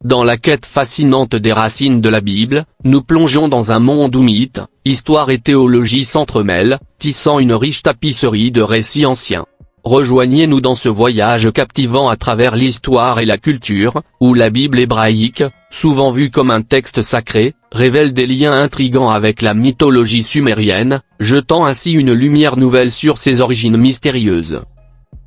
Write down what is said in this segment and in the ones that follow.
Dans la quête fascinante des racines de la Bible, nous plongeons dans un monde où mythes, histoire et théologie s'entremêlent, tissant une riche tapisserie de récits anciens. Rejoignez-nous dans ce voyage captivant à travers l'histoire et la culture, où la Bible hébraïque, souvent vue comme un texte sacré, révèle des liens intrigants avec la mythologie sumérienne, jetant ainsi une lumière nouvelle sur ses origines mystérieuses.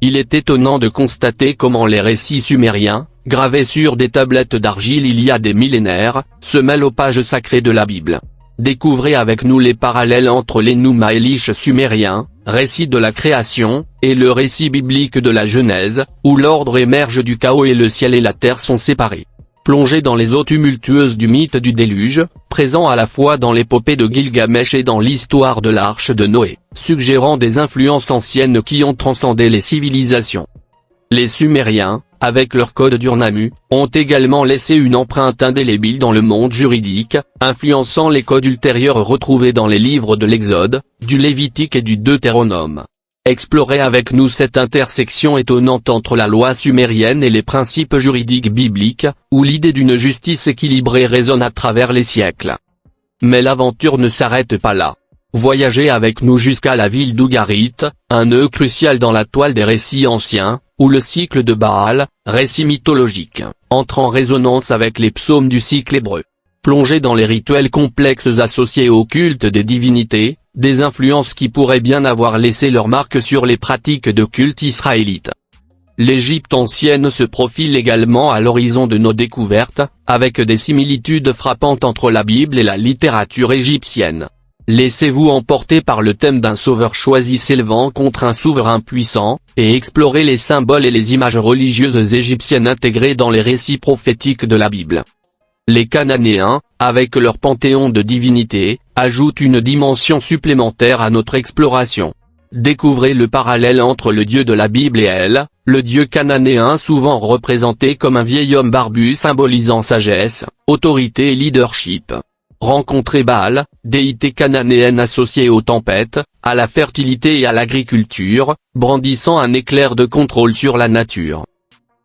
Il est étonnant de constater comment les récits sumériens, gravés sur des tablettes d'argile il y a des millénaires, se mêlent aux pages sacrées de la Bible. Découvrez avec nous les parallèles entre l'Enuma Elish sumérien, récit de la création, et le récit biblique de la Genèse, où l'ordre émerge du chaos et le ciel et la terre sont séparés. Plongez dans les eaux tumultueuses du mythe du déluge, présent à la fois dans l'épopée de Gilgamesh et dans l'histoire de l'arche de Noé, suggérant des influences anciennes qui ont transcendé les civilisations. Les Sumériens, avec leur code d'Urnamu, ont également laissé une empreinte indélébile dans le monde juridique, influençant les codes ultérieurs retrouvés dans les livres de l'Exode, du Lévitique et du Deutéronome. Explorez avec nous cette intersection étonnante entre la loi sumérienne et les principes juridiques bibliques, où l'idée d'une justice équilibrée résonne à travers les siècles. Mais l'aventure ne s'arrête pas là. Voyagez avec nous jusqu'à la ville d'Ougarit, un nœud crucial dans la toile des récits anciens, où le cycle de Baal, récit mythologique, entre en résonance avec les psaumes du cycle hébreu. Plongez dans les rituels complexes associés au culte des divinités, des influences qui pourraient bien avoir laissé leur marque sur les pratiques de culte israélites. L'Égypte ancienne se profile également à l'horizon de nos découvertes, avec des similitudes frappantes entre la Bible et la littérature égyptienne. Laissez-vous emporter par le thème d'un sauveur choisi s'élevant contre un souverain puissant, et explorez les symboles et les images religieuses égyptiennes intégrées dans les récits prophétiques de la Bible. Les Cananéens, avec leur panthéon de divinités, ajoutent une dimension supplémentaire à notre exploration. Découvrez le parallèle entre le Dieu de la Bible et El, le Dieu cananéen souvent représenté comme un vieil homme barbu symbolisant sagesse, autorité et leadership. Rencontrez Baal, déité cananéenne associée aux tempêtes, à la fertilité et à l'agriculture, brandissant un éclair de contrôle sur la nature.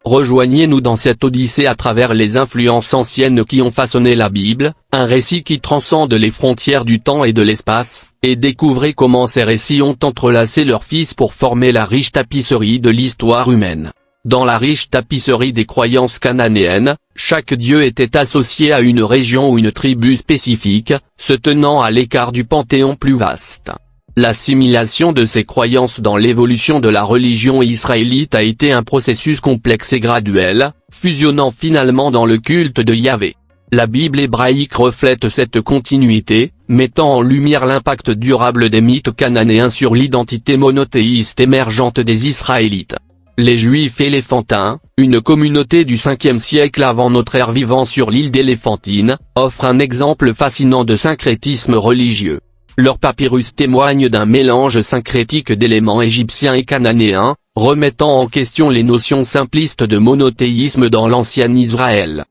Rejoignez-nous dans cette odyssée à travers les influences anciennes qui ont façonné la Bible, un récit qui transcende les frontières du temps et de l'espace, et découvrez comment ces récits ont entrelacé leurs fils pour former la riche tapisserie de l'histoire humaine. Dans la riche tapisserie des croyances cananéennes, chaque dieu était associé à une région ou une tribu spécifique, se tenant à l'écart du panthéon plus vaste. L'assimilation de ces croyances dans l'évolution de la religion israélite a été un processus complexe et graduel, fusionnant finalement dans le culte de Yahvé. La Bible hébraïque reflète cette continuité, mettant en lumière l'impact durable des mythes cananéens sur l'identité monothéiste émergente des Israélites. Les Juifs éléphantins, une communauté du 5e siècle avant notre ère vivant sur l'île d'Éléphantine, offrent un exemple fascinant de syncrétisme religieux. Leurs papyrus témoignent d'un mélange syncrétique d'éléments égyptiens et cananéens, remettant en question les notions simplistes de monothéisme dans l'ancien Israël.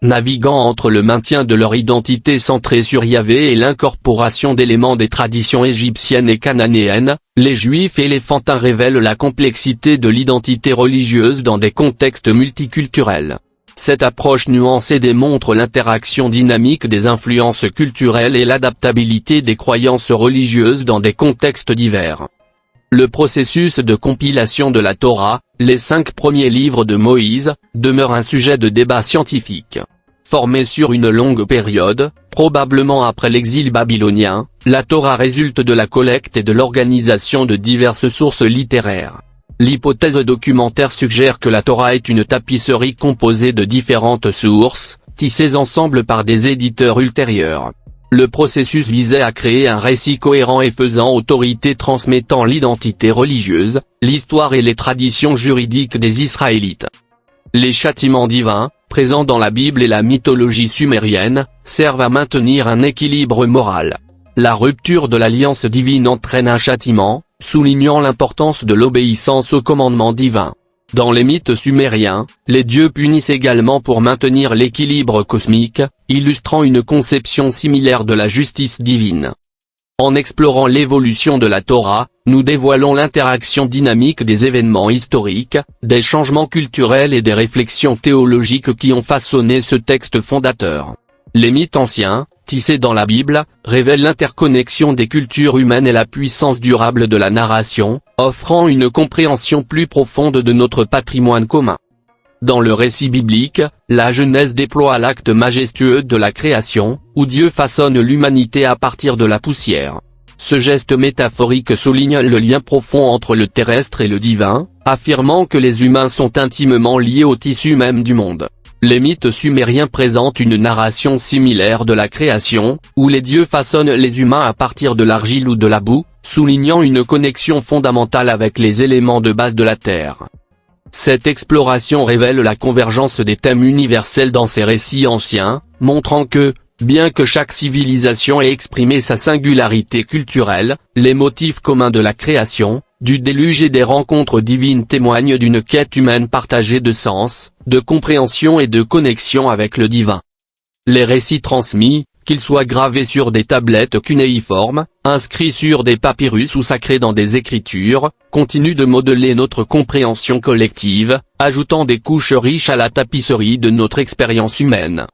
Naviguant entre le maintien de leur identité centrée sur Yahvé et l'incorporation d'éléments des traditions égyptiennes et cananéennes, les Juifs éléphantins révèlent la complexité de l'identité religieuse dans des contextes multiculturels. Cette approche nuancée démontre l'interaction dynamique des influences culturelles et l'adaptabilité des croyances religieuses dans des contextes divers. Le processus de compilation de la Torah, les 5 premiers livres de Moïse, demeure un sujet de débat scientifique. Formée sur une longue période, probablement après l'exil babylonien, la Torah résulte de la collecte et de l'organisation de diverses sources littéraires. L'hypothèse documentaire suggère que la Torah est une tapisserie composée de différentes sources, tissées ensemble par des éditeurs ultérieurs. Le processus visait à créer un récit cohérent et faisant autorité transmettant l'identité religieuse, l'histoire et les traditions juridiques des Israélites. Les châtiments divins, présents dans la Bible et la mythologie sumérienne, servent à maintenir un équilibre moral. La rupture de l'alliance divine entraîne un châtiment, soulignant l'importance de l'obéissance aux commandements divins. Dans les mythes sumériens, les dieux punissent également pour maintenir l'équilibre cosmique, illustrant une conception similaire de la justice divine. En explorant l'évolution de la Torah, nous dévoilons l'interaction dynamique des événements historiques, des changements culturels et des réflexions théologiques qui ont façonné ce texte fondateur. Les mythes anciens, tissés dans la Bible, révèlent l'interconnexion des cultures humaines et la puissance durable de la narration, offrant une compréhension plus profonde de notre patrimoine commun. Dans le récit biblique, la Genèse déploie l'acte majestueux de la création, où Dieu façonne l'humanité à partir de la poussière. Ce geste métaphorique souligne le lien profond entre le terrestre et le divin, affirmant que les humains sont intimement liés au tissu même du monde. Les mythes sumériens présentent une narration similaire de la création, où les dieux façonnent les humains à partir de l'argile ou de la boue, soulignant une connexion fondamentale avec les éléments de base de la Terre. Cette exploration révèle la convergence des thèmes universels dans ces récits anciens, montrant que, bien que chaque civilisation ait exprimé sa singularité culturelle, les motifs communs de la création, du déluge et des rencontres divines témoignent d'une quête humaine partagée de sens, de compréhension et de connexion avec le divin. Les récits transmis, qu'ils soient gravés sur des tablettes cunéiformes, inscrits sur des papyrus ou sacrés dans des écritures, continuent de modeler notre compréhension collective, ajoutant des couches riches à la tapisserie de notre expérience humaine.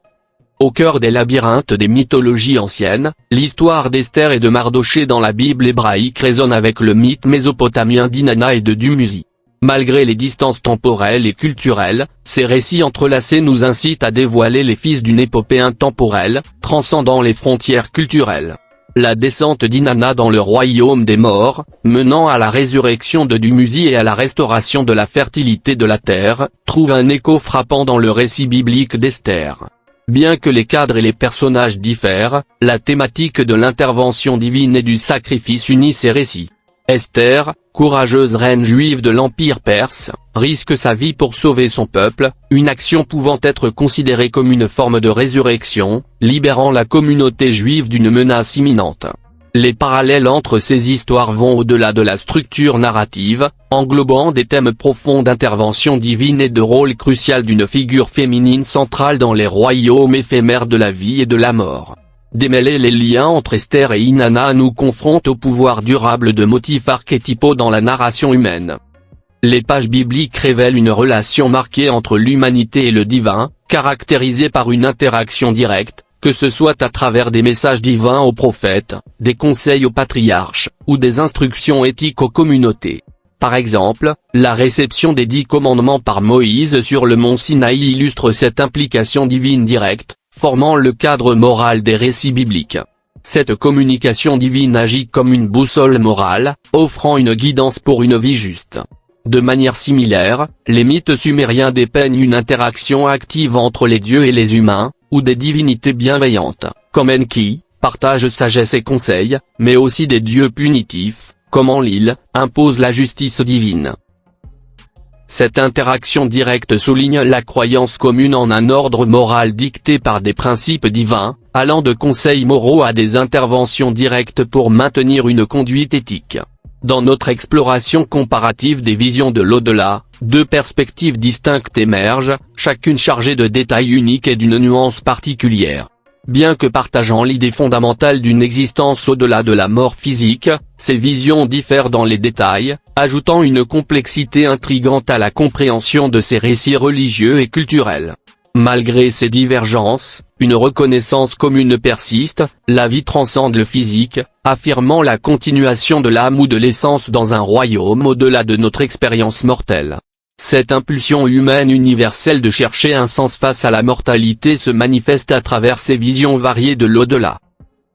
Au cœur des labyrinthes des mythologies anciennes, l'histoire d'Esther et de Mardochée dans la Bible hébraïque résonne avec le mythe mésopotamien d'Inanna et de Dumuzi. Malgré les distances temporelles et culturelles, ces récits entrelacés nous incitent à dévoiler les fils d'une épopée intemporelle, transcendant les frontières culturelles. La descente d'Inanna dans le royaume des morts, menant à la résurrection de Dumuzi et à la restauration de la fertilité de la terre, trouve un écho frappant dans le récit biblique d'Esther. Bien que les cadres et les personnages diffèrent, la thématique de l'intervention divine et du sacrifice unit ces récits. Esther, courageuse reine juive de l'Empire perse, risque sa vie pour sauver son peuple, une action pouvant être considérée comme une forme de résurrection, libérant la communauté juive d'une menace imminente. Les parallèles entre ces histoires vont au-delà de la structure narrative, englobant des thèmes profonds d'intervention divine et de rôle crucial d'une figure féminine centrale dans les royaumes éphémères de la vie et de la mort. Démêler les liens entre Esther et Inanna nous confronte au pouvoir durable de motifs archétypaux dans la narration humaine. Les pages bibliques révèlent une relation marquée entre l'humanité et le divin, caractérisée par une interaction directe, que ce soit à travers des messages divins aux prophètes, des conseils aux patriarches, ou des instructions éthiques aux communautés. Par exemple, la réception des 10 commandements par Moïse sur le mont Sinaï illustre cette implication divine directe, formant le cadre moral des récits bibliques. Cette communication divine agit comme une boussole morale, offrant une guidance pour une vie juste. De manière similaire, les mythes sumériens dépeignent une interaction active entre les dieux et les humains, ou des divinités bienveillantes, comme Enki, partagent sagesse et conseils, mais aussi des dieux punitifs, comme Enlil, imposent la justice divine. Cette interaction directe souligne la croyance commune en un ordre moral dicté par des principes divins, allant de conseils moraux à des interventions directes pour maintenir une conduite éthique. Dans notre exploration comparative des visions de l'au-delà, 2 perspectives distinctes émergent, chacune chargée de détails uniques et d'une nuance particulière. Bien que partageant l'idée fondamentale d'une existence au-delà de la mort physique, ces visions diffèrent dans les détails, ajoutant une complexité intrigante à la compréhension de ces récits religieux et culturels. Malgré ces divergences, une reconnaissance commune persiste, la vie transcende le physique, affirmant la continuation de l'âme ou de l'essence dans un royaume au-delà de notre expérience mortelle. Cette impulsion humaine universelle de chercher un sens face à la mortalité se manifeste à travers ces visions variées de l'au-delà.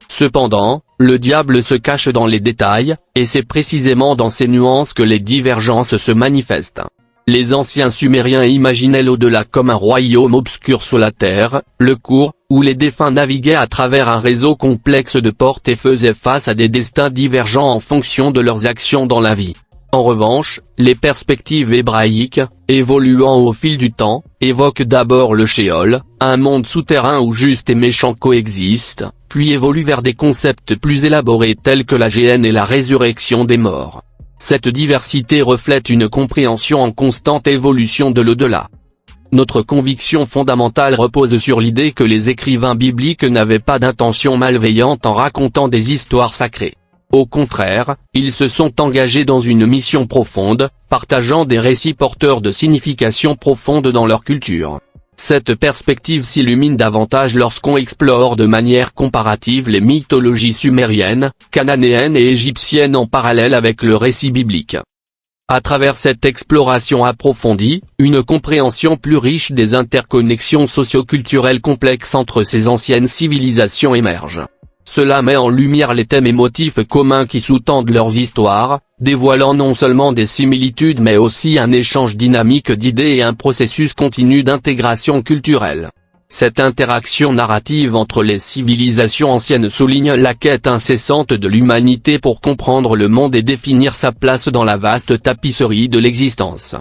Cependant, le diable se cache dans les détails, et c'est précisément dans ces nuances que les divergences se manifestent. Les anciens Sumériens imaginaient l'au-delà comme un royaume obscur sous la terre, le cours, où les défunts naviguaient à travers un réseau complexe de portes et faisaient face à des destins divergents en fonction de leurs actions dans la vie. En revanche, les perspectives hébraïques, évoluant au fil du temps, évoquent d'abord le Sheol, un monde souterrain où juste et méchant coexistent, puis évoluent vers des concepts plus élaborés tels que la géhenne et la résurrection des morts. Cette diversité reflète une compréhension en constante évolution de l'au-delà. Notre conviction fondamentale repose sur l'idée que les écrivains bibliques n'avaient pas d'intention malveillante en racontant des histoires sacrées. Au contraire, ils se sont engagés dans une mission profonde, partageant des récits porteurs de signification profonde dans leur culture. Cette perspective s'illumine davantage lorsqu'on explore de manière comparative les mythologies sumériennes, cananéennes et égyptiennes en parallèle avec le récit biblique. À travers cette exploration approfondie, une compréhension plus riche des interconnexions socio-culturelles complexes entre ces anciennes civilisations émerge. Cela met en lumière les thèmes et motifs communs qui sous-tendent leurs histoires, dévoilant non seulement des similitudes mais aussi un échange dynamique d'idées et un processus continu d'intégration culturelle. Cette interaction narrative entre les civilisations anciennes souligne la quête incessante de l'humanité pour comprendre le monde et définir sa place dans la vaste tapisserie de l'existence.